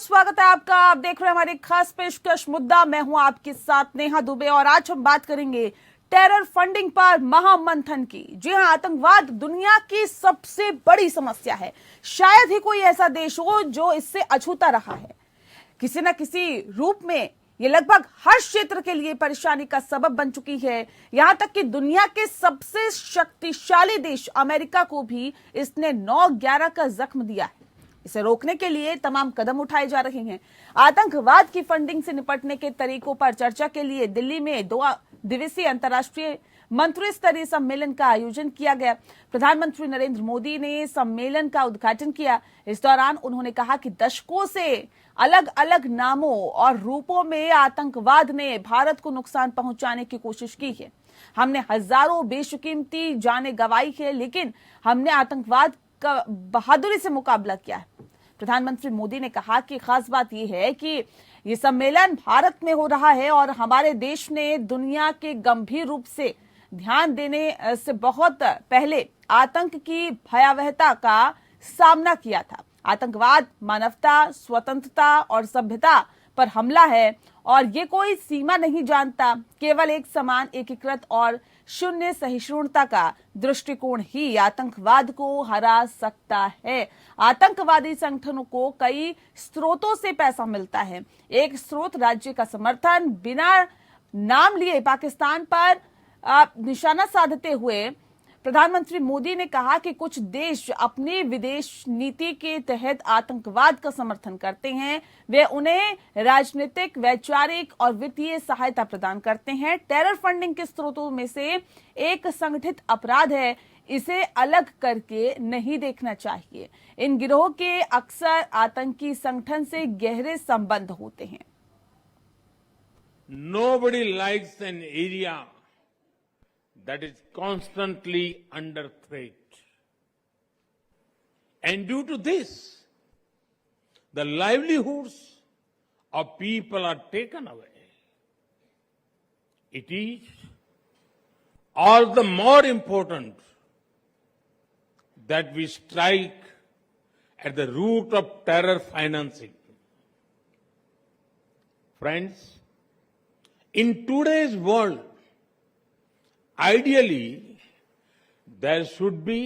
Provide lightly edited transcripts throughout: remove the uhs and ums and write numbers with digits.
बहुत स्वागत है आपका। आप देख रहे हैं हमारी खास पेशकश मुद्दा। मैं हूं आपके साथ नेहा दुबे और आज हम बात करेंगे टेरर फंडिंग पर महामंथन की। जी हां, आतंकवाद दुनिया की सबसे बड़ी समस्या है। शायद ही कोई ऐसा देश हो जो इससे अछूता रहा है। किसी न किसी रूप में ये लगभग हर क्षेत्र के लिए परेशानी का सबब बन चुकी है। यहां तक कि दुनिया के सबसे शक्तिशाली देश अमेरिका को भी इसने 9/11 का जख्म दिया है। इसे रोकने के लिए तमाम कदम उठाए जा रहे हैं। आतंकवाद की फंडिंग से निपटने के तरीकों पर चर्चा के लिए दिल्ली में 2 दिवसीय अंतर्राष्ट्रीय मंत्री स्तरीय सम्मेलन का आयोजन किया गया। प्रधानमंत्री नरेंद्र मोदी ने सम्मेलन का उद्घाटन किया। इस दौरान उन्होंने कहा कि दशकों से अलग अलग नामों और रूपों में आतंकवाद ने भारत को नुकसान पहुंचाने की कोशिश की है। हमने हजारों बेशकीमती जानें गंवाई है, लेकिन हमने आतंकवाद का बहादुरी से मुकाबला किया है। प्रधानमंत्री मोदी ने कहा कि खास बात यह है कि ये सम्मेलन भारत में हो रहा है और हमारे देश ने दुनिया के गंभीर रूप से ध्यान देने से बहुत पहले आतंक की भयावहता का सामना किया था। आतंकवाद मानवता, स्वतंत्रता और सभ्यता पर हमला है और ये कोई सीमा नहीं जानता। केवल एक समान, एकीकृत और शून्य सहिष्णुता का दृष्टिकोण ही आतंकवाद को हरा सकता है। आतंकवादी संगठनों को कई स्रोतों से पैसा मिलता है। एक स्रोत राज्य का समर्थन बिना नाम लिए पाकिस्तान पर निशाना साधते हुए प्रधानमंत्री मोदी ने कहा कि कुछ देश अपनी विदेश नीति के तहत आतंकवाद का समर्थन करते हैं। वे उन्हें राजनीतिक, वैचारिक और वित्तीय सहायता प्रदान करते हैं। टेरर फंडिंग के स्रोतों में से एक संगठित अपराध है। इसे अलग करके नहीं देखना चाहिए। इन गिरोह के अक्सर आतंकी संगठन से गहरे संबंध होते हैं। Nobody likes an area that is constantly under threat. And due to this, the livelihoods of people are taken away. It is all the more important that we strike at the root of terror financing. Friends, in today's world, ideally, there should be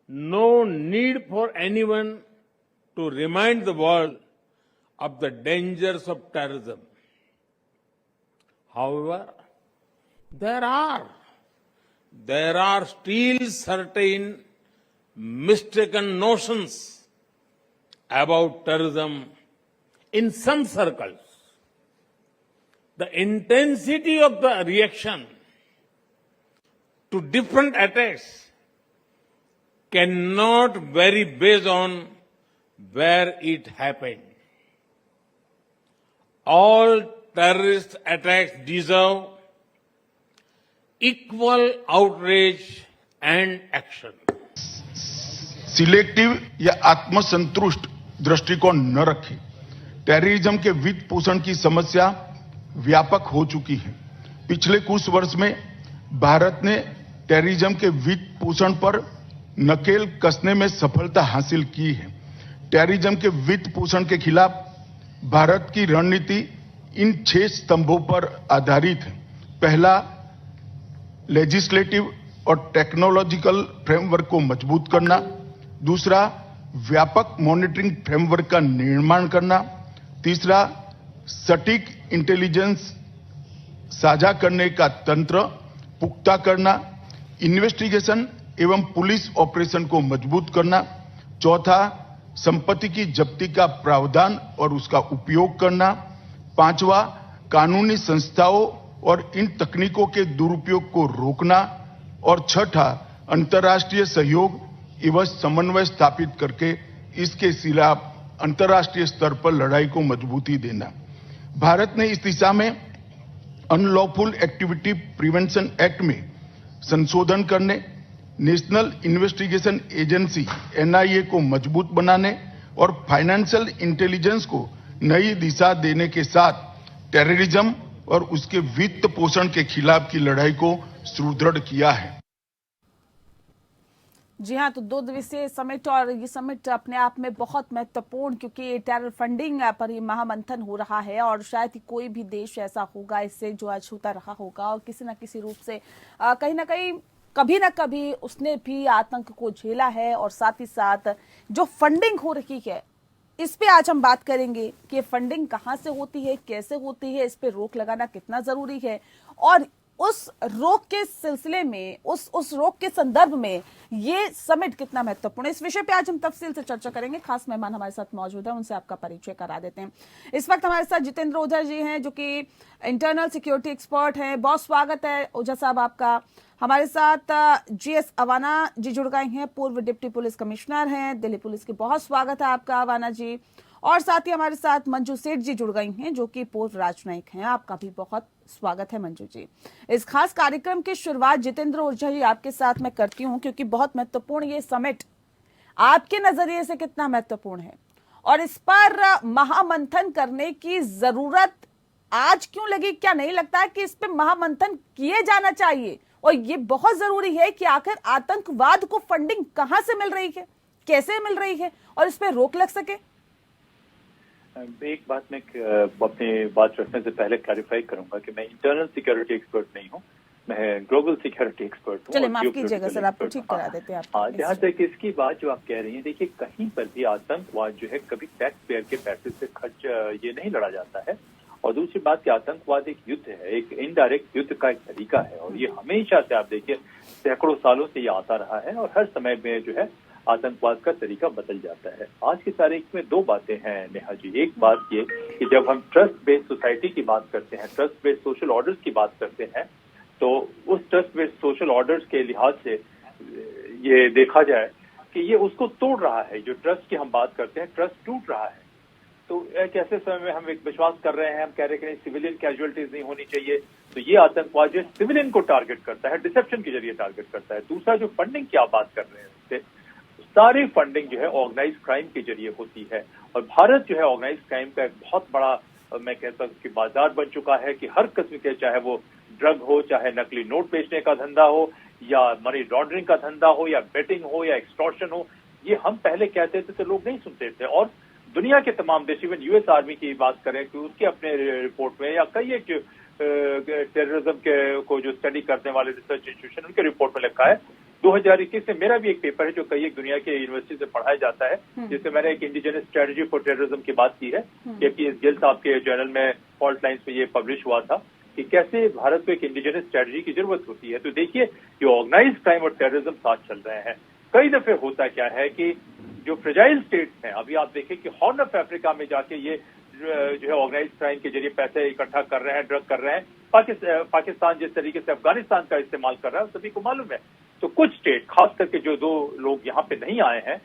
no need for anyone to remind the world of the dangers of terrorism. However, there are still certain mistaken notions about terrorism in some circles. The intensity of the reaction to different attacks cannot vary based on where it happened. All terrorist attacks deserve equal outrage and action. Selective या आत्मसंतुष्ट दृष्टिकोण न रखें। Terrorism के वित्त पोषण की समस्या व्यापक हो चुकी है। पिछले कुछ वर्ष में भारत ने टेररिज्म के वित्त पोषण पर नकेल कसने में सफलता हासिल की है। टेररिज्म के वित्त पोषण के खिलाफ भारत की रणनीति इन 6 स्तंभों पर आधारित है। पहला, लेजिस्लेटिव और टेक्नोलॉजिकल फ्रेमवर्क को मजबूत करना। दूसरा, व्यापक मॉनिटरिंग फ्रेमवर्क का निर्माण करना। तीसरा, सटीक इंटेलिजेंस साझा करने का तंत्र पुख्ता करना। इन्वेस्टिगेशन एवं पुलिस ऑपरेशन को मजबूत करना। चौथा, संपत्ति की जब्ती का प्रावधान और उसका उपयोग करना। पांचवा, कानूनी संस्थाओं और इन तकनीकों के दुरुपयोग को रोकना। और छठा, अंतर्राष्ट्रीय सहयोग एवं समन्वय स्थापित करके इसके खिलाफ अंतर्राष्ट्रीय स्तर पर लड़ाई को मजबूती देना। भारत ने इस दिशा में अनलॉफुल एक्टिविटी प्रिवेंशन एक्ट में संशोधन करने, नेशनल इन्वेस्टिगेशन एजेंसी एनआईए को मजबूत बनाने और फाइनेंशियल इंटेलिजेंस को नई दिशा देने के साथ टेररिज्म और उसके वित्त पोषण के खिलाफ की लड़ाई को सुदृढ़ किया है। जी हाँ, तो 2 दिवसीय समिट और ये समिट अपने आप में बहुत महत्वपूर्ण, क्योंकि ये टेरर फंडिंग पर ये महामंथन हो रहा है और शायद ही कोई भी देश ऐसा होगा इससे जो अछूता रहा होगा और किसी न किसी रूप से कहीं ना कहीं कभी ना कभी उसने भी आतंक को झेला है। और साथ ही साथ जो फंडिंग हो रही है इस पे आज हम बात करेंगे कि फंडिंग कहाँ से होती है, कैसे होती है, इस पे रोक लगाना कितना जरूरी है और उस रोक के सिलसिले में उस रोक के संदर्भ में ये समिट कितना महत्वपूर्ण है। इस विषय पे आज हम तफसील से चर्चा करेंगे। खास मेहमान हमारे साथ मौजूद है, उनसे आपका परिचय करा देते हैं। इस वक्त हमारे साथ जितेंद्र ओझा जी हैं, जो कि इंटरनल सिक्योरिटी एक्सपर्ट हैं। बहुत स्वागत है ओझा साहब आपका। हमारे साथ GS अवाना जी जुड़ गए हैं, पूर्व डिप्टी पुलिस कमिश्नर हैं दिल्ली पुलिस के। बहुत स्वागत है आपका अवाना जी। और साथ ही हमारे साथ मंजू सेठ जी जुड़ गई हैं, जो कि पूर्व राजनयिक हैं। आपका भी बहुत स्वागत है मंजू जी। इस खास कार्यक्रम की शुरुआत जितेंद्र ओझा जी आपके साथ मैं करती हूं, क्योंकि बहुत महत्वपूर्ण ये समिट आपके नजरिए से कितना महत्वपूर्ण है और इस पर महामंथन करने की जरूरत आज क्यों लगी? क्या नहीं लगता है कि इस पर महामंथन किए जाना चाहिए? और ये बहुत जरूरी है कि आखिर आतंकवाद को फंडिंग कहां से मिल रही है, कैसे मिल रही है और इस पर रोक लग सके। एक बात मैं अपनी बात रखने से पहले क्लैरिफाई करूंगा कि मैं इंटरनल सिक्योरिटी एक्सपर्ट नहीं हूं, मैं ग्लोबल सिक्योरिटी एक्सपर्ट हूं। चलिए माफ कीजिएगा सर, आपको ठीक करा देते हैं। हाँ, जहाँ तक इसकी बात जो आप कह रही हैं, देखिए कहीं पर भी आतंकवाद जो है कभी टैक्स पेयर के पैसे से खर्च ये नहीं लड़ा जाता है। और दूसरी बात कि आतंकवाद एक युद्ध है, एक इनडायरेक्ट युद्ध का एक तरीका है और ये हमेशा से आप देखिए सैकड़ों सालों से ये आता रहा है और हर समय में जो है आतंकवाद का तरीका बदल जाता है। आज की तारीख में दो बातें हैं नेहा जी। एक बात ये कि जब हम ट्रस्ट बेस्ड सोसाइटी की बात करते हैं, ट्रस्ट बेस्ड सोशल ऑर्डर्स की बात करते हैं, तो उस ट्रस्ट बेस्ड सोशल ऑर्डर्स के लिहाज से ये देखा जाए कि ये उसको तोड़ रहा है। जो ट्रस्ट की हम बात करते हैं, ट्रस्ट टूट रहा है। तो एक ऐसे समय में हम एक विश्वास कर रहे हैं, हम कह रहे हैं कि सिविलियन कैजुअलिटीज नहीं होनी चाहिए, तो ये आतंकवाद जो सिविलियन को टारगेट करता है, डिसेप्शन के जरिए टारगेट करता है। दूसरा जो फंडिंग की आप बात कर रहे हैं, उससे सारी फंडिंग जो है ऑर्गेनाइज क्राइम के जरिए होती है और भारत जो है ऑर्गेनाइज क्राइम का एक बहुत बड़ा मैं कहता हूँ कि बाजार बन चुका है कि हर किस्म के, चाहे वो ड्रग हो, चाहे नकली नोट बेचने का धंधा हो या मनी लॉन्ड्रिंग का धंधा हो या बेटिंग हो या एक्सटॉर्शन हो, ये हम पहले कहते थे तो लोग नहीं सुनते थे। और दुनिया के तमाम देश, इवन यूएस आर्मी की बात करें कि उसके अपने रिपोर्ट में या कई एक टेररिज्म के को जो स्टडी करने वाले रिसर्च इंस्टीट्यूशन उनके रिपोर्ट में लिखा है 2021 में। मेरा भी एक पेपर है जो कई एक दुनिया के यूनिवर्सिटी से पढ़ाया जाता है, जिसमें मैंने एक इंडिजिनस स्ट्रेटजी फॉर टेररिज्म की बात की है, जबकि इस गिल साहब के जर्नल में फॉल्ट लाइन्स में ये पब्लिश हुआ था कि कैसे भारत को एक इंडिजिनस स्ट्रेटजी की जरूरत होती है। तो देखिए जो ऑर्गेनाइज क्राइम और टेररिज्म साथ चल रहे हैं, कई दफे होता क्या है कि जो फ्रेजाइल स्टेट्स हैं, अभी आप देखें कि हॉर्न ऑफ अफ्रीका में जाके ये जो है ऑर्गेनाइज क्राइम के जरिए पैसे इकट्ठा कर रहे हैं, ड्रग कर रहे हैं। पाकिस्तान जिस तरीके से अफगानिस्तान का इस्तेमाल कर रहा है सभी को मालूम है। तो कुछ स्टेट, खास करके जो दो लोग यहाँ पे नहीं आए हैं,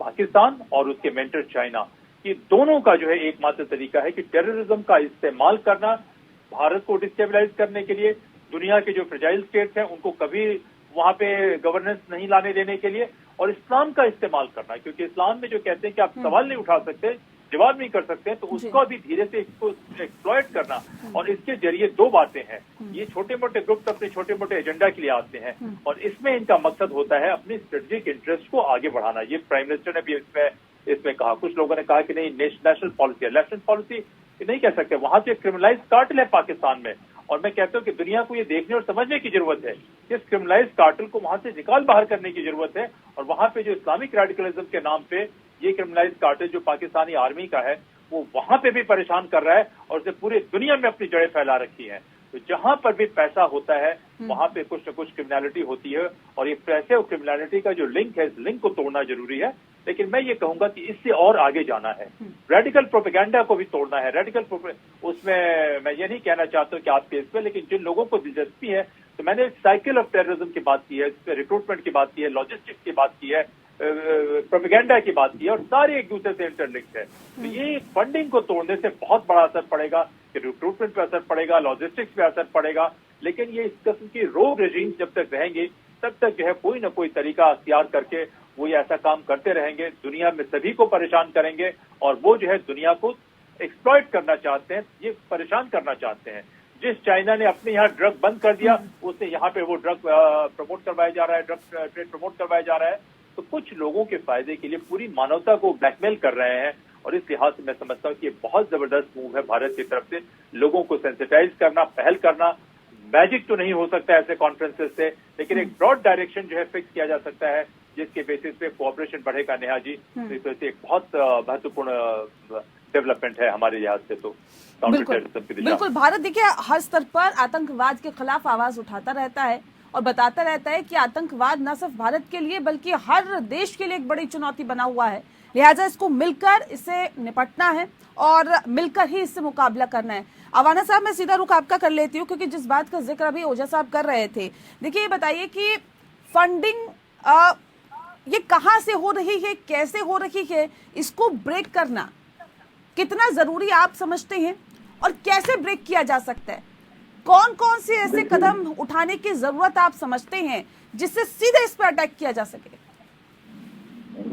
पाकिस्तान और उसके मेंटर चाइना, ये दोनों का जो है एकमात्र तरीका है कि टेररिज्म का इस्तेमाल करना भारत को डिस्टेबलाइज करने के लिए, दुनिया के जो फ्रेजाइल स्टेट्स हैं उनको कभी वहां पे गवर्नेंस नहीं लाने देने के लिए, और इस्लाम का इस्तेमाल करना, क्योंकि इस्लाम में जो कहते हैं कि आप सवाल नहीं उठा सकते, जवाब नहीं कर सकते, तो उसका भी धीरे से इसको एक्सप्लॉइट करना। और इसके जरिए दो बातें हैं, ये छोटे मोटे ग्रुप अपने छोटे मोटे एजेंडा के लिए आते हैं और इसमें इनका मकसद होता है अपने स्ट्रेटेजिक इंटरेस्ट को आगे बढ़ाना। ये प्राइम मिनिस्टर ने भी इसमें कहा। कुछ लोगों ने कहा कि नहीं नेशनल पॉलिसी है, नेशनल पॉलिसी नहीं कह सकते, वहां से क्रिमिनलाइज कार्टेल है पाकिस्तान में, और मैं कहता हूं कि दुनिया को ये देखने और समझने की जरूरत है कि इस क्रिमिनलाइज कार्टेल को वहां से निकाल बाहर करने की जरूरत है। और वहां पे जो इस्लामिक रेडिकलिज्म के नाम पे ये क्रिमिनलाइज कार्टेल जो पाकिस्तानी आर्मी का है, वो वहां पे भी परेशान कर रहा है और उसे पूरी दुनिया में अपनी जड़ें फैला रखी है। तो जहां पर भी पैसा होता है वहां पे कुछ न कुछ क्रिमिनलिटी होती है, और ये पैसे और क्रिमिनलिटी का जो लिंक है, इस लिंक को तोड़ना जरूरी है। लेकिन मैं ये कहूंगा कि इससे और आगे जाना है, रेडिकल प्रोपेगेंडा को भी तोड़ना है। उसमें मैं ये नहीं कहना चाहता हूं कि आप केस में, लेकिन जिन लोगों को दिलचस्पी है, तो मैंने साइकिल ऑफ टेररिज्म की बात की है, रिक्रूटमेंट की बात की है, लॉजिस्टिक्स की बात की है, प्रोपेगेंडा की बात की है, और सारे एक दूसरे से इंटरलिंक्ड है। तो ये फंडिंग को तोड़ने से बहुत बड़ा असर पड़ेगा कि रिक्रूटमेंट पे असर पड़ेगा, लॉजिस्टिक्स पे असर पड़ेगा। लेकिन ये इस किस्म की रोग रेजिम जब तक रहेंगे तब तक जो है कोई ना कोई तरीका अख्तियार करके वो ये ऐसा काम करते रहेंगे, दुनिया में सभी को परेशान करेंगे, और वो जो है दुनिया को एक्सप्लॉइट करना चाहते हैं, ये परेशान करना चाहते हैं। जिस चाइना ने अपने यहाँ ड्रग बंद कर दिया, उससे यहाँ पे वो ड्रग प्रमोट करवाया जा रहा है, ड्रग ट्रेड प्रमोट करवाया जा रहा है। तो कुछ लोगों के फायदे के लिए पूरी मानवता को ब्लैकमेल कर रहे हैं। और इस लिहाज से मैं समझता हूँ कि ये बहुत जबरदस्त मूव है भारत की तरफ से, लोगों को सेंसिटाइज करना, पहल करना। मैजिक तो नहीं हो सकता ऐसे कॉन्फ्रेंसेस से, लेकिन एक ब्रॉड डायरेक्शन जो है फिक्स किया जा सकता है, जिसके बेसिस पे कोऑपरेशन बढ़ेगा। नेहा जी, तो एक बहुत महत्वपूर्ण डेवलपमेंट है हमारे लिहाज से तो काउंटर टेररिज्म की दिशा। बिल्कुल, भारत देखिए हर स्तर पर आतंकवाद के खिलाफ आवाज उठाता रहता है और बताता रहता है कि आतंकवाद न सिर्फ भारत के लिए बल्कि हर देश के लिए एक बड़ी चुनौती बना हुआ है। लिहाजा इसको मिलकर इसे निपटना है और मिलकर ही इससे मुकाबला करना है। अवाना साहब, मैं सीधा रुख आपका कर लेती हूँ क्योंकि जिस बात का जिक्र अभी ओझा साहब कर रहे थे, देखिए ये बताइए कि फंडिंग ये कहाँ से हो रही है, कैसे हो रही है, इसको ब्रेक करना कितना जरूरी आप समझते हैं और कैसे ब्रेक किया जा सकता है? कौन कौन से ऐसे कदम उठाने की जरूरत आप समझते हैं जिससे सीधे इस पर अटैक किया जा सके?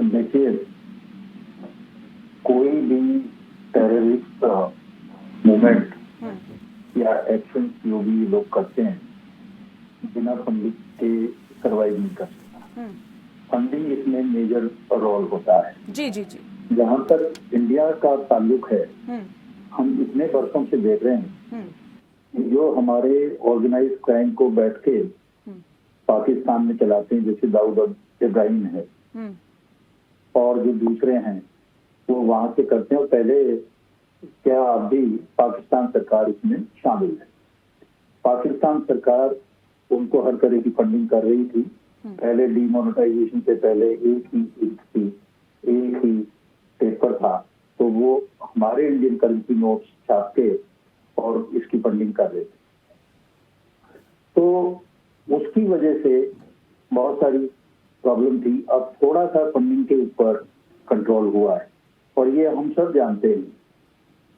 देखिए, कोई भी टेररिस्ट मूवमेंट या एक्शन जो भी लोग करते हैं बिना फंडिंग के सर्वाइव नहीं कर सकता। फंडिंग इसमें मेजर रोल होता है। जी जी जी। जहाँ तक इंडिया का ताल्लुक है, हम इतने वर्षों से देख रहे हैं जो हमारे ऑर्गेनाइज क्राइम को बैठ के पाकिस्तान में चलाते हैं, जैसे दाऊद इब्राहिम है और जो दूसरे हैं वो वहां से करते हैं। और पहले क्या अभी पाकिस्तान सरकार इसमें शामिल है। पाकिस्तान सरकार उनको हर तरह की फंडिंग कर रही थी। पहले डीमोनेटाइजेशन से पहले एक ही पेपर था, तो वो हमारे इंडियन करेंसी नोट्स छाप के और इसकी फंडिंग कर रहे थे। तो उसकी वजह से बहुत सारी प्रॉब्लम थी। अब थोड़ा सा फंडिंग के ऊपर कंट्रोल हुआ है और ये हम सब जानते हैं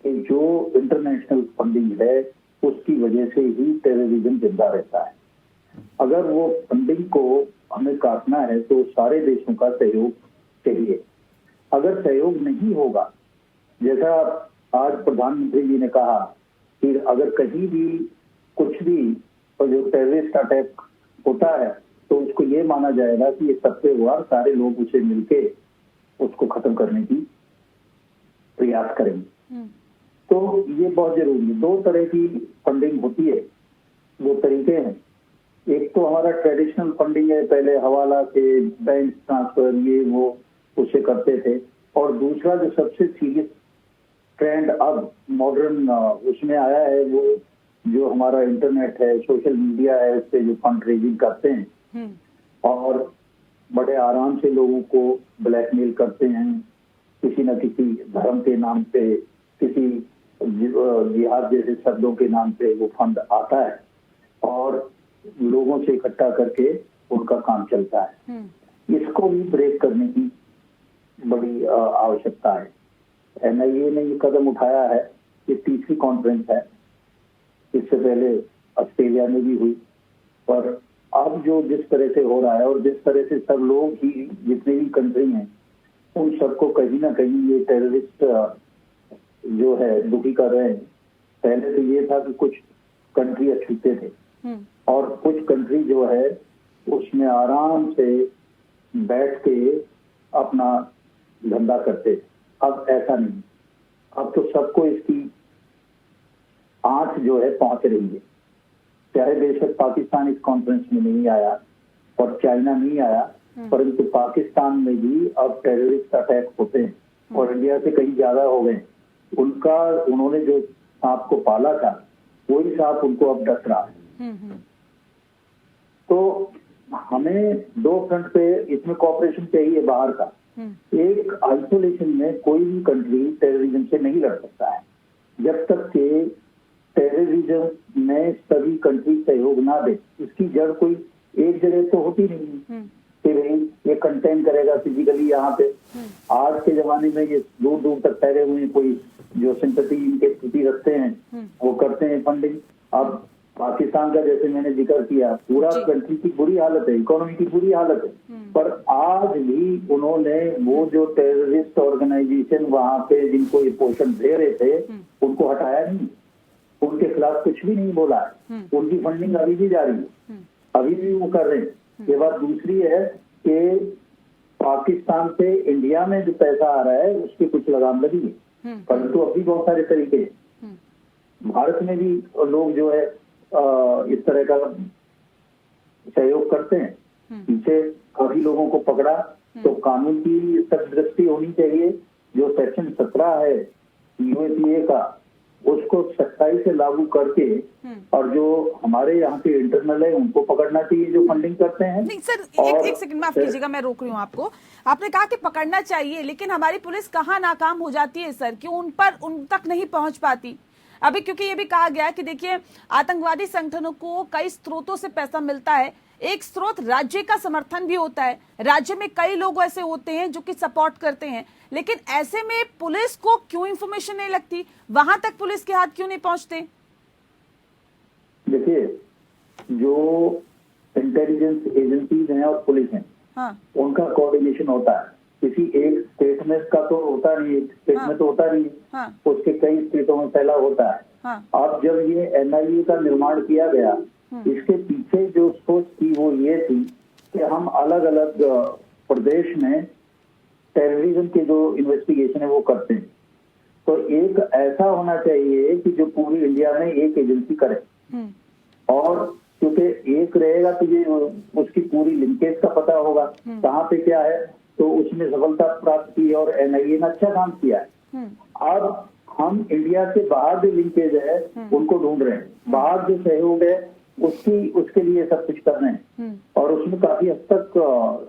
कि जो इंटरनेशनल फंडिंग है उसकी वजह से ही टेररिज्म जिंदा रहता है। अगर वो फंडिंग को हमें काटना है तो सारे देशों का सहयोग चाहिए। अगर सहयोग नहीं होगा, जैसा आज प्रधानमंत्री जी ने कहा कि अगर कहीं भी कुछ भी जो टेररिस्ट अटैक होता है तो उसको ये माना जाएगा कि ये सबसे हुआ, सारे लोग उसे मिलके उसको खत्म करने की प्रयास करेंगे। तो ये बहुत जरूरी है। दो तरह की फंडिंग होती है, दो तरीके हैं। एक तो हमारा ट्रेडिशनल फंडिंग है, पहले हवाला से बैंक ट्रांसफर ये वो उससे करते थे। और दूसरा जो सबसे सीरियस ट्रेंड अब मॉडर्न उसमें आया है, वो जो हमारा इंटरनेट है, सोशल मीडिया है, उससे जो फंड रेजिंग करते हैं और बड़े आराम से लोगों को ब्लैकमेल करते हैं, किसी न किसी धर्म के नाम पे, किसी जिहाद जैसे शब्दों के नाम पे वो फंड आता है और लोगों से इकट्ठा करके उनका काम चलता है। इसको भी ब्रेक करने की बड़ी आवश्यकता है। NIA ने ये कदम उठाया है। ये तीसरी कॉन्फ्रेंस है, इससे पहले ऑस्ट्रेलिया में भी हुई। पर अब जो जिस तरह से हो रहा है और जिस तरह से सब लोग ही जितने भी कंट्री हैं उन सबको कहीं ना कहीं ये टेररिस्ट जो है दुखी कर रहे हैं। पहले तो ये था कि कुछ कंट्री अछूते थे और कुछ कंट्री जो है उसमें आराम से बैठ के अपना धंधा करते थे। अब ऐसा नहीं, अब तो सबको इसकी आंच जो है पहुंच रही है। चाहे बेशक पाकिस्तान इस कॉन्फ्रेंस में नहीं आया और चाइना नहीं आया, परंतु पाकिस्तान में भी अब टेररिस्ट अटैक होते हैं और इंडिया से कहीं ज्यादा हो गए। उन्होंने जो सांप को पाला था वही सांप उनको अब डस रहा है। तो हमें दो फ्रंट पे इसमें कॉपरेशन चाहिए बाहर का। एक, आइसोलेशन में कोई भी कंट्री टेररिज्म से नहीं लड़ सकता है जब तक के टेररिज्म में सभी कंट्री सहयोग ना दे। इसकी जड़ कोई एक जगह तो होती नहीं कि भाई ये कंटेन करेगा फिजिकली यहाँ पे। आज के जमाने में ये दूर दूर तक फैले हुए कोई जो सिंपैथी इनके प्रति रखते हैं वो करते हैं फंडिंग। अब पाकिस्तान का जैसे मैंने जिक्र किया, पूरा कंट्री की बुरी हालत है, इकोनॉमी की बुरी हालत है, पर आज भी उन्होंने वो जो टेररिस्ट ऑर्गेनाइजेशन वहां पे जिनको ये पोषण दे रहे थे उनको हटाया नहीं, उनके खिलाफ कुछ भी नहीं बोला है। उनकी फंडिंग अभी भी जारी है, अभी भी वो कर रहे हैं। ये बात दूसरी है कि पाकिस्तान से इंडिया में जो पैसा आ रहा है उसकी कुछ लगाम लगी है, परंतु अब भी बहुत सारे तरीके हैं। भारत में भी लोग जो है इस तरह का सहयोग करते हैं। पीछे काफी लोगों को पकड़ा, तो कानून की सख्त दृष्टि होनी चाहिए। जो सेक्शन 17 है यूएपीए का, उसको सख्ताई से लागू करके, और जो हमारे यहाँ के इंटरनल है उनको पकड़ना चाहिए जो फंडिंग करते हैं। नहीं सर, और एक सेकंड माफ कीजिएगा, मैं रोक रही हूँ आपको। आपने कहा कि पकड़ना चाहिए, लेकिन हमारी पुलिस कहाँ नाकाम हो जाती है सर? क्यों उन तक नहीं पहुंच पाती अभी? क्योंकि ये भी कहा गया कि देखिए, आतंकवादी संगठनों को कई स्रोतों से पैसा मिलता है। एक स्रोत राज्य का समर्थन भी होता है। राज्य में कई लोग ऐसे होते हैं जो कि सपोर्ट करते हैं, लेकिन ऐसे में पुलिस को क्यों इंफॉर्मेशन नहीं लगती? वहां तक पुलिस के हाथ क्यों नहीं पहुंचते? देखिए, जो इंटेलिजेंस एजेंसीज हैं और पुलिस हैं, हाँ, उनका कोऑर्डिनेशन होता है। किसी एक स्टेट में का तो होता नहीं, एक स्टेट में तो होता नहीं, हाँ, उसके कई स्टेटों में फैला होता है। हाँ, अब जब ये एनआईए का निर्माण किया गया, इसके पीछे जो सोच थी वो ये थी कि हम अलग अलग प्रदेश में टेररिज्म के जो इन्वेस्टिगेशन है वो करते हैं। तो एक ऐसा होना चाहिए कि जो पूरी इंडिया में एक एजेंसी करे, और क्योंकि एक रहेगा तो ये उसकी पूरी लिंकेज का पता होगा कहाँ पे क्या है, तो उसमें सफलता प्राप्त की और एनआईए ने अच्छा काम किया है। अब हम इंडिया के बाहर जो लिंकेज है उनको ढूंढ रहे हैं, बाहर जो सहयोग है उसके लिए सब कुछ कर रहे हैं, और उसमें काफी हद तक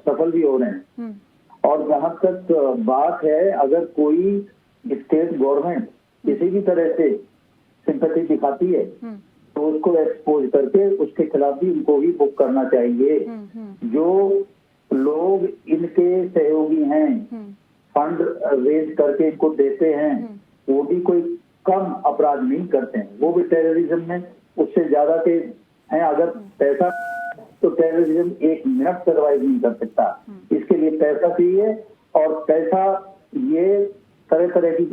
सफल भी हो रहे हैं। और जहां तक बात है, अगर कोई स्टेट गवर्नमेंट किसी भी तरह से सिंपैथी दिखाती है तो उसको एक्सपोज करके उसके खिलाफ भी उनको भी बुक करना चाहिए। जो लोग इनके सहयोगी हैं, फंड रेज करके इनको देते हैं, वो भी कोई कम अपराध नहीं करते हैं, वो भी टेररिज्म में उससे ज्यादा के हैं। अगर पैसा, तो टेररिज्म 1 मिनट सर्वाइव नहीं कर सकता। इसके लिए पैसा चाहिए, और पैसा ये तरह तरह की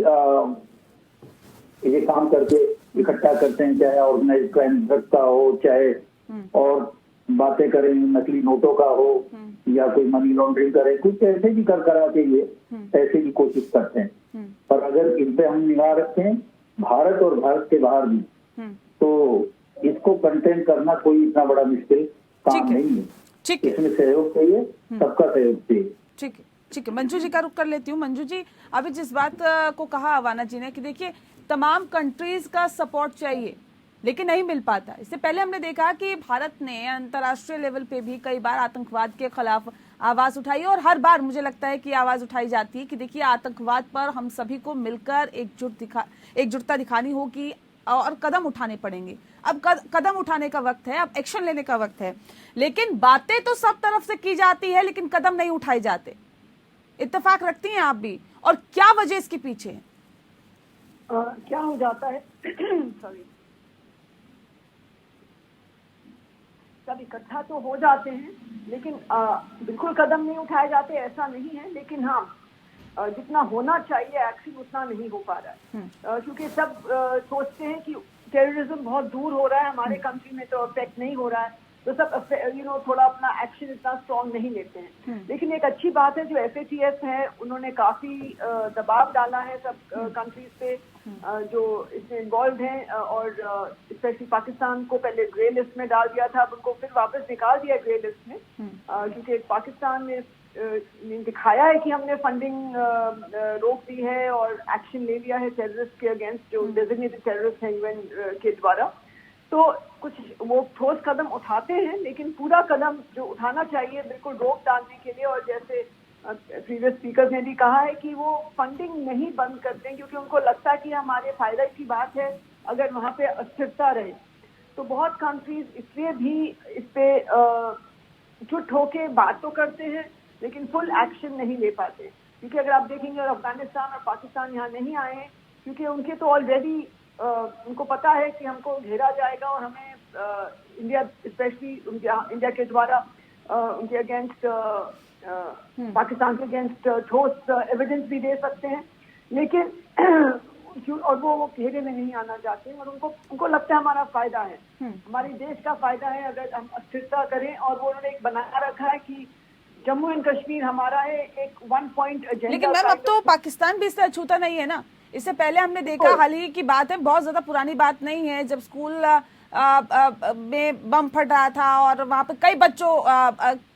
ये काम करके इकट्ठा करते हैं, चाहे ऑर्गेनाइज क्राइम ड्रग का हो, चाहे और बातें करें नकली नोटों का हो, या कोई मनी लॉन्ड्रिंग करे, कुछ ऐसे भी कर करा के ये पैसे की कोशिश करते हैं। पर अगर इन पे हम निगाह रखें, भारत और भारत के बाहर भी, तो इसको कंटेन करना कोई इतना बड़ा मुश्किल काम नहीं है। ठीक है, इसमें सहयोग चाहिए, सबका सहयोग चाहिए। ठीक है, ठीक है। मंजू जी का रुख कर लेती हूँ। मंजू जी, अभी जिस बात को कहा अवाना जी ने कि देखिए, तमाम कंट्रीज का सपोर्ट चाहिए, लेकिन नहीं मिल पाता। इससे पहले हमने देखा कि भारत ने अंतर्राष्ट्रीय लेवल पे भी कई बार आतंकवाद के खिलाफ आवाज उठाई, और हर बार मुझे लगता है कि आवाज उठाई जाती है कि देखिए, आतंकवाद पर हम सभी को मिलकर एकजुटता दिखानी होगी और कदम उठाने पड़ेंगे। अब कदम उठाने का वक्त है, अब एक्शन लेने का वक्त है। लेकिन बातें तो सब तरफ से की जाती है, लेकिन कदम नहीं उठाए जाते। इत्तेफाक रखती हैं आप भी? और क्या वजह इसके पीछे है? क्या हो जाता है सॉरी, सब इकट्ठा तो हो जाते हैं, लेकिन बिल्कुल कदम नहीं उठाए जाते ऐसा नहीं है। लेकिन हाँ, जितना होना चाहिए एक्शन उतना नहीं हो पा रहा है, क्योंकि सब सोचते हैं कि टेररिज्म बहुत दूर हो रहा है, हमारे कंट्री में तो अफेक्ट नहीं हो रहा है, तो सब थोड़ा अपना एक्शन इतना स्ट्रॉन्ग नहीं लेते हैं। लेकिन एक अच्छी बात है जो FATF है, उन्होंने काफी दबाव डाला है सब कंट्रीज पे जो इसमें इन्वॉल्व हैं, और स्पेशली पाकिस्तान को पहले ग्रे लिस्ट में डाल दिया था, अब उनको फिर वापस निकाल दिया ग्रे लिस्ट में, क्योंकि पाकिस्तान ने दिखाया है कि हमने फंडिंग रोक दी है और एक्शन ले लिया है टेररिस्ट के अगेंस्ट, जो डेजिग्नेटेड टेररिस्ट हैं UN के द्वारा। तो कुछ वो ठोस कदम उठाते हैं, लेकिन पूरा कदम जो उठाना चाहिए बिल्कुल रोक डालने के लिए, और जैसे प्रीवियस स्पीकर्स ने भी कहा है कि वो फंडिंग नहीं बंद करते हैं, क्योंकि उनको लगता है कि हमारे फायदा की बात है अगर वहाँ पे अस्थिरता रहे। तो बहुत कंट्रीज इसलिए भी इस पे जुट होके बात तो करते हैं, लेकिन फुल एक्शन नहीं ले पाते। क्योंकि अगर आप देखेंगे, और अफगानिस्तान और पाकिस्तान यहाँ नहीं आए हैं, क्योंकि उनके तो ऑलरेडी उनको पता है कि हमको घेरा जाएगा, और हमें इंडिया स्पेशली इंडिया के द्वारा उनके अगेंस्ट पाकिस्तान के अगेंस्ट ठोस एविडेंस भी दे सकते हैं, लेकिन और वो घेरे में नहीं आना चाहते हैं, और उनको लगता है हमारा फायदा है, हमारे देश का फायदा है अगर हम अस्थिरता करें। और वो उन्होंने एक बना रखा है कि जम्मू एंड कश्मीर हमारा है, एक 1 पॉइंट एजेंडा। लेकिन मैम अब तो पाकिस्तान भी इससे अछूता नहीं है ना। इससे पहले हमने देखा, हाल ही की बात है, बहुत ज्यादा पुरानी बात नहीं है, जब स्कूल में बम फट रहा था और वहां पे कई बच्चों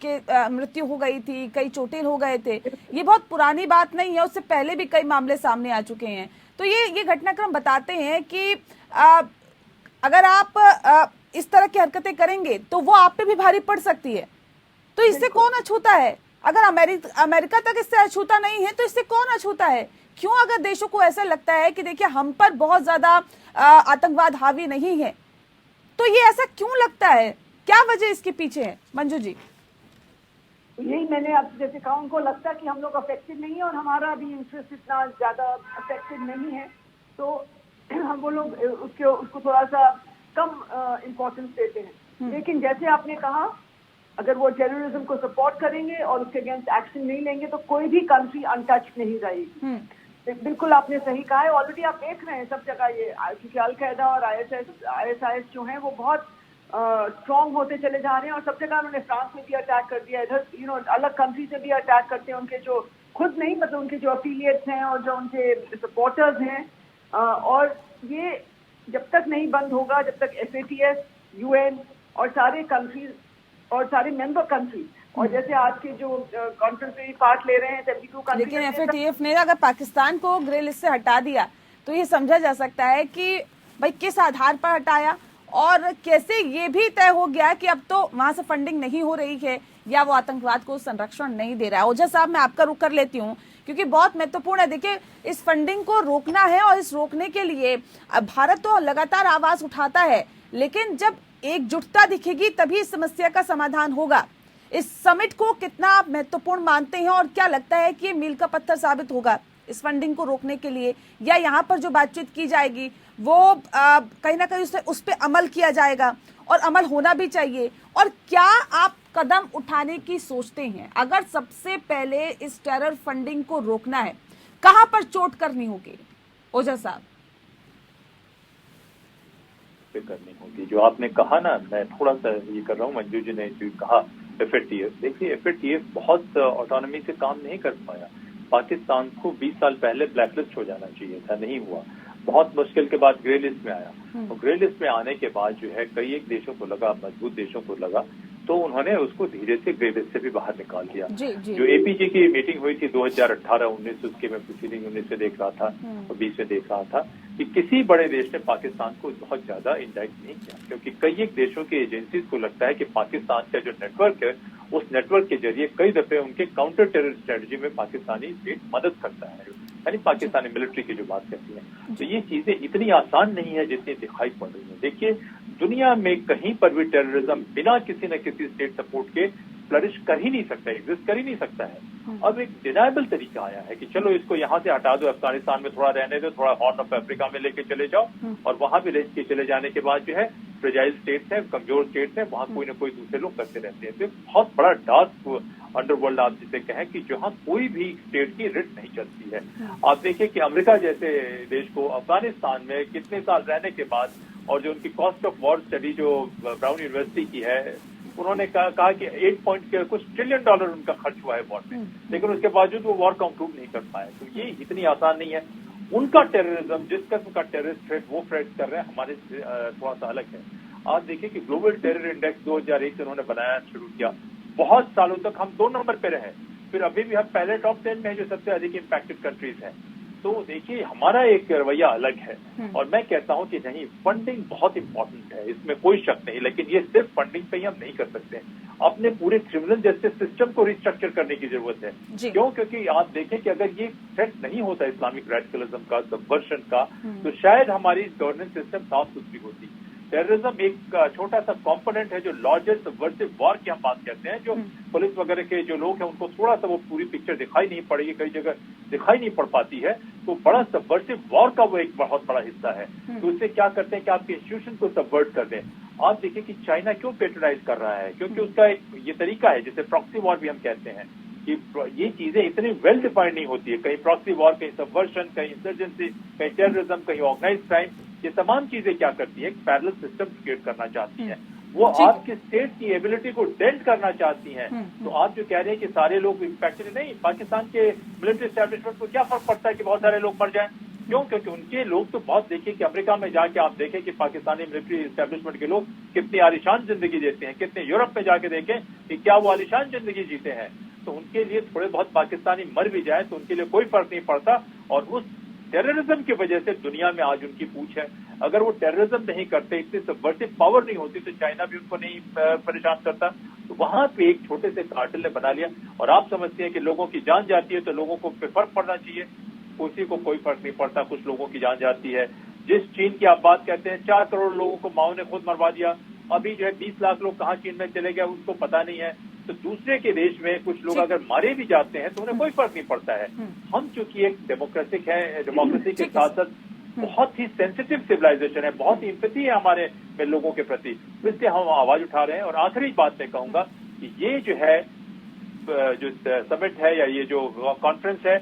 के मृत्यु हो गई थी, कई चोटिल हो गए थे। ये बहुत पुरानी बात नहीं है, उससे पहले भी कई मामले सामने आ चुके हैं। तो ये घटनाक्रम बताते हैं कि अगर आप इस तरह की हरकतें करेंगे तो वो आप पे भी भारी पड़ सकती है। तो इससे कौन अछूता है? अगर अमेरिका तक इससे अछूता नहीं है तो इससे कौन अछूता है? क्यों अगर देशों को ऐसा लगता है कि देखिए हम पर बहुत ज्यादा आतंकवाद हावी नहीं है, तो ये ऐसा क्यों लगता है? क्या वजह इसके पीछे है मंजू जी? यही मैंने अब जैसे कहा, उनको लगता है कि हम लोग अफेक्टेड नहीं है और हमारा भी इंटरेस्ट इतना ज्यादा अफेक्टेड नहीं है, तो हम वो लोग उसको थोड़ा सा कम इम्पोर्टेंस देते हैं। लेकिन जैसे आपने कहा, अगर वो टेररिज्म को सपोर्ट करेंगे और उसके अगेंस्ट एक्शन नहीं लेंगे तो कोई भी कंट्री अनटच्ड नहीं रहेगी। बिल्कुल आपने सही कहा है। ऑलरेडी आप देख रहे हैं सब जगह ये, क्योंकि अलकायदा और ISIS जो हैं वो बहुत स्ट्रॉन्ग होते चले जा रहे हैं और सब जगह उन्होंने फ्रांस में भी अटैक कर दिया, इधर अलग कंट्री से भी अटैक करते हैं, उनके जो खुद नहीं मतलब उनके जो अफिलिएट्स हैं और जो उनके सपोर्टर्स हैं। और ये जब तक नहीं बंद होगा, जब तक FATF, UN और सारे कंट्रीज और सारे मेंबर कंट्री, और जैसे आज के जो कॉन्फ्रेंस में पार्ट ले रहे हैं 72 कंट्री, लेकिन FATF ने अगर पाकिस्तान को ग्रे लिस्ट से हटा दिया तो ये समझा जा सकता है कि भाई किस आधार पर हटाया और कैसे ये भी तय हो गया कि अब तो वहां से फंडिंग नहीं हो रही है या वो आतंकवाद को संरक्षण नहीं दे रहा है। ओझा साहब, मैं आपका रुख कर लेती हूँ क्योंकि बहुत महत्वपूर्ण है। देखिए, इस फंडिंग को रोकना है और इस रोकने के लिए भारत तो लगातार आवाज उठाता है, लेकिन जब एकजुटता दिखेगी तभी इस समस्या का समाधान होगा। इस समिट को कितना आप महत्वपूर्ण मानते हैं और क्या लगता है कि ये मील का पत्थर साबित होगा इस फंडिंग को रोकने के लिए, या यहाँ पर जो बातचीत की जाएगी वो कहीं ना कहीं उस पर अमल किया जाएगा और अमल होना भी चाहिए? और क्या आप कदम उठाने की सोचते हैं अगर सबसे पहले इस टेरर फंडिंग को रोकना है? कहां पर चोट करनी होगी ओझा साहब? करनी होगी जो आपने कहा ना, मैं थोड़ा सा ये कर रहा हूँ, मंजू जी ने जो कहा FATF, देखिए FATF बहुत ऑटोनॉमी से काम नहीं कर पाया। पाकिस्तान को 20 साल पहले ब्लैकलिस्ट हो जाना चाहिए था, नहीं हुआ। बहुत मुश्किल के बाद ग्रे लिस्ट में आया और ग्रे लिस्ट में आने के बाद जो है कई एक देशों को लगा, मजबूत देशों को लगा, तो उन्होंने उसको धीरे से ग्रे लिस्ट से भी बाहर निकाल दिया। जो APG की मीटिंग हुई थी 2018-19, उसके मैं प्रोसीडिंग 19 से देख रहा था और 20 में देख रहा था कि किसी बड़े देश ने पाकिस्तान को बहुत ज्यादा इंडाइट नहीं किया, क्योंकि कई एक देशों की एजेंसीज को लगता है कि पाकिस्तान का जो नेटवर्क है उस नेटवर्क के जरिए कई दफे उनके काउंटर टेरर स्ट्रेटजी में पाकिस्तानी स्टेट मदद करता है, यानी पाकिस्तानी मिलिट्री की जो बात करती है। तो ये चीजें इतनी आसान नहीं है जितनी दिखाई पड़ रही है। देखिए, दुनिया में कहीं पर भी टेररिज्म बिना किसी न किसी स्टेट सपोर्ट के फ्लरिश कर ही नहीं सकता, एग्जिस्ट कर ही नहीं सकता है। अब एक डिनायबल तरीका आया है कि चलो इसको यहाँ से हटा दो, अफगानिस्तान में थोड़ा रहने दो, थोड़ा हॉर्न ऑफ अफ्रीका में लेके चले जाओ, और वहां भी लेके चले जाने के बाद जो है फ्रेजाइल स्टेट्स हैं, कमजोर स्टेट्स हैं, वहां कोई ना कोई दूसरे लोग करते रहते हैं। तो बहुत बड़ा डार्क अंडरवर्ल्ड आप जिसे कहें कि जहां कोई भी स्टेट की रिट नहीं चलती है। आप देखिए कि अमेरिका जैसे देश को अफगानिस्तान में कितने साल रहने के बाद, और जो उनकी कॉस्ट ऑफ वॉर स्टडी जो ब्राउन यूनिवर्सिटी की है, उन्होंने कहा कि 8 पॉइंट के कुछ ट्रिलियन डॉलर उनका खर्च हुआ है वॉर में, लेकिन उसके बावजूद वो वॉर कंक्लूड नहीं कर पाए। तो ये इतनी आसान नहीं है। उनका टेररिज्म, जिस किस्म का टेररिस्ट थ्रेट वो फेस कर रहे हैं, हमारे थोड़ा सा अलग है। आप देखिए कि ग्लोबल टेरर इंडेक्स 2001 से उन्होंने बनाया शुरू किया, बहुत सालों तक हम 2 नंबर पे रहे, फिर अभी भी हम पहले टॉप 10 में है जो सबसे अधिक इम्पैक्टेड कंट्रीज हैं। तो देखिए, हमारा एक रवैया अलग है और मैं कहता हूं कि नहीं, फंडिंग बहुत इंपॉर्टेंट है, इसमें कोई शक नहीं, लेकिन ये सिर्फ फंडिंग पे ही हम नहीं कर सकते। अपने पूरे क्रिमिनल जस्टिस सिस्टम को रिस्ट्रक्चर करने की जरूरत है। क्यों? क्योंकि आप देखें कि अगर ये थ्रेट नहीं होता इस्लामिक रेडिकलिज्म का, सबवर्शन का, तो शायद हमारी गवर्नेंस सिस्टम साफ सुथरी होती। टेररिज्म एक छोटा सा कंपोनेंट है जो लार्जर सबवर्सिव वॉर की हम बात करते हैं, जो पुलिस वगैरह के जो लोग हैं उनको थोड़ा सा वो पूरी पिक्चर दिखाई नहीं पड़ेगी, कई जगह दिखाई नहीं पड़ पाती है। तो बड़ा सबवर्सिव वॉर का वो एक बहुत बड़ा हिस्सा है। तो उससे क्या करते हैं कि आपके इंस्टीट्यूशन को सबवर्ट कर दें। आप देखिए कि चाइना क्यों पेट्रोनाइज कर रहा है, क्योंकि उसका एक ये तरीका है जिसे प्रॉक्सी वॉर भी हम कहते हैं, कि ये चीजें इतनी वेल डिफाइंड नहीं होती है। कहीं प्रॉक्सी वॉर, कहीं सबवर्शन, कहीं इंसर्जेंसी, कहीं टेररिज्म, कहीं ऑर्गेनाइज क्राइम, ये तमाम चीजें क्या करती है, एक पैरेलल सिस्टम क्रिएट करना चाहती है। वो ठीक। आपकी स्टेट की एबिलिटी को डेंट करना चाहती हैं। तो आप जो कह रहे हैं कि सारे लोग इम्पैक्टेड नहीं, पाकिस्तान के मिलिट्री एस्टैब्लिशमेंट को क्या फर्क पड़ता है कि बहुत सारे लोग मर जाएं? क्यों? क्योंकि उनके लोग तो बहुत, देखिए कि अमेरिका में जाके आप देखें कि पाकिस्तानी मिलिट्री एस्टैब्लिशमेंट के लोग कितनी आलिशान जिंदगी जीते हैं, कितने यूरोप में जाके देखें कि क्या वो आलिशान जिंदगी जीते हैं। तो उनके लिए थोड़े बहुत पाकिस्तानी मर भी जाए तो उनके लिए कोई फर्क नहीं पड़ता। और उस टेररिज्म की वजह से दुनिया में आज उनकी पूछ है। अगर वो टेररिज्म नहीं करते, इतनी सबवर्सिव पावर नहीं होती, तो चाइना भी उनको नहीं परेशान करता। तो वहां पे एक छोटे से कार्टेल ने बना लिया। और आप समझते हैं कि लोगों की जान जाती है तो लोगों को फर्क पड़ना चाहिए? किसी को कोई फर्क नहीं पड़ता, कुछ लोगों की जान जाती है। जिस चीन की आप बात कहते हैं, 4 करोड़ लोगों को माओ ने खुद मरवा दिया। अभी जो है 20 लाख लोग कहाँ चीन में चले गए उसको पता नहीं है। तो दूसरे के देश में कुछ लोग अगर मारे भी जाते हैं तो उन्हें कोई फर्क नहीं पड़ता है। हम चूंकि एक डेमोक्रेसी के साथ साथ बहुत ही सेंसिटिव सिविलाइजेशन है, बहुत ही एम्पैथी है हमारे में लोगों के प्रति, इसलिए हम आवाज उठा रहे हैं। और आखिरी बात मैं कहूंगा कि ये जो है जो समिट है या ये जो कॉन्फ्रेंस है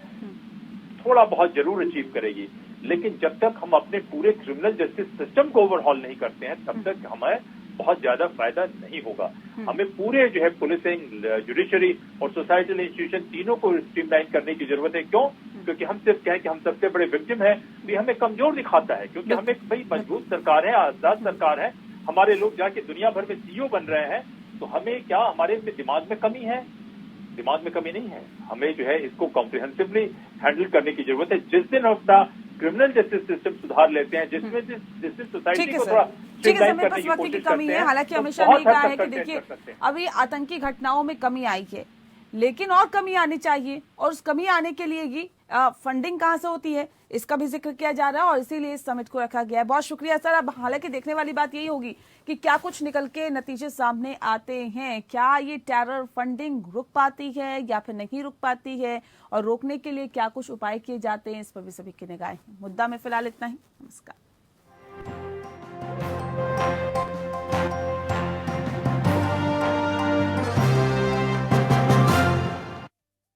थोड़ा बहुत जरूर अचीव करेगी, लेकिन जब तक हम अपने पूरे क्रिमिनल जस्टिस सिस्टम को ओवरहॉल नहीं करते हैं तब तक हमें बहुत ज्यादा फायदा नहीं होगा। हमें पूरे जो है पुलिसिंग, जुडिशरी और सोसाइटल इंस्टीट्यूशन तीनों को स्ट्रीमलाइन करने की जरूरत है। क्यों? क्योंकि हम सिर्फ कहें कि हम सबसे बड़े विक्टिम हैं तो ये हमें कमजोर दिखाता है। क्योंकि हमें भाई मजबूत सरकार है, आजाद सरकार है, हमारे लोग जाके दुनिया भर में सीईओ बन रहे हैं, तो हमें क्या हमारे दिमाग में कमी है? दिमाग में कमी नहीं है। हमें जो है इसको कॉम्प्रिहेंसिवली हैंडल करने की जरूरत है। जिस दिन अपना क्रिमिनल जस्टिस सिस्टम सुधार लेते हैं, जिसमें सोसाइटी को थोड़ा ठीक है, स्ट्रीमलाइन समय करने पर की वक्त की कोशिश कमी करते है। हैं, हालांकि तो हमेशा बहुत नहीं कहा हद है तक कि contain देखिए कर सकते हैं। अभी आतंकी घटनाओं में कमी आई है, लेकिन और कमी आनी चाहिए। और उस कमी आने के लिए ही फंडिंग कहाँ से होती है इसका भी जिक्र किया जा रहा है और इसीलिए इस समिट को रखा गया है। बहुत शुक्रिया सर। अब हालांकि देखने वाली बात यही होगी कि क्या कुछ निकल के नतीजे सामने आते हैं, क्या ये टेरर फंडिंग रुक पाती है या फिर नहीं रुक पाती है, और रोकने के लिए क्या कुछ उपाय किए जाते हैं, इस पर भी सभी की निगाहें। मुद्दा में फिलहाल इतना ही। नमस्कार।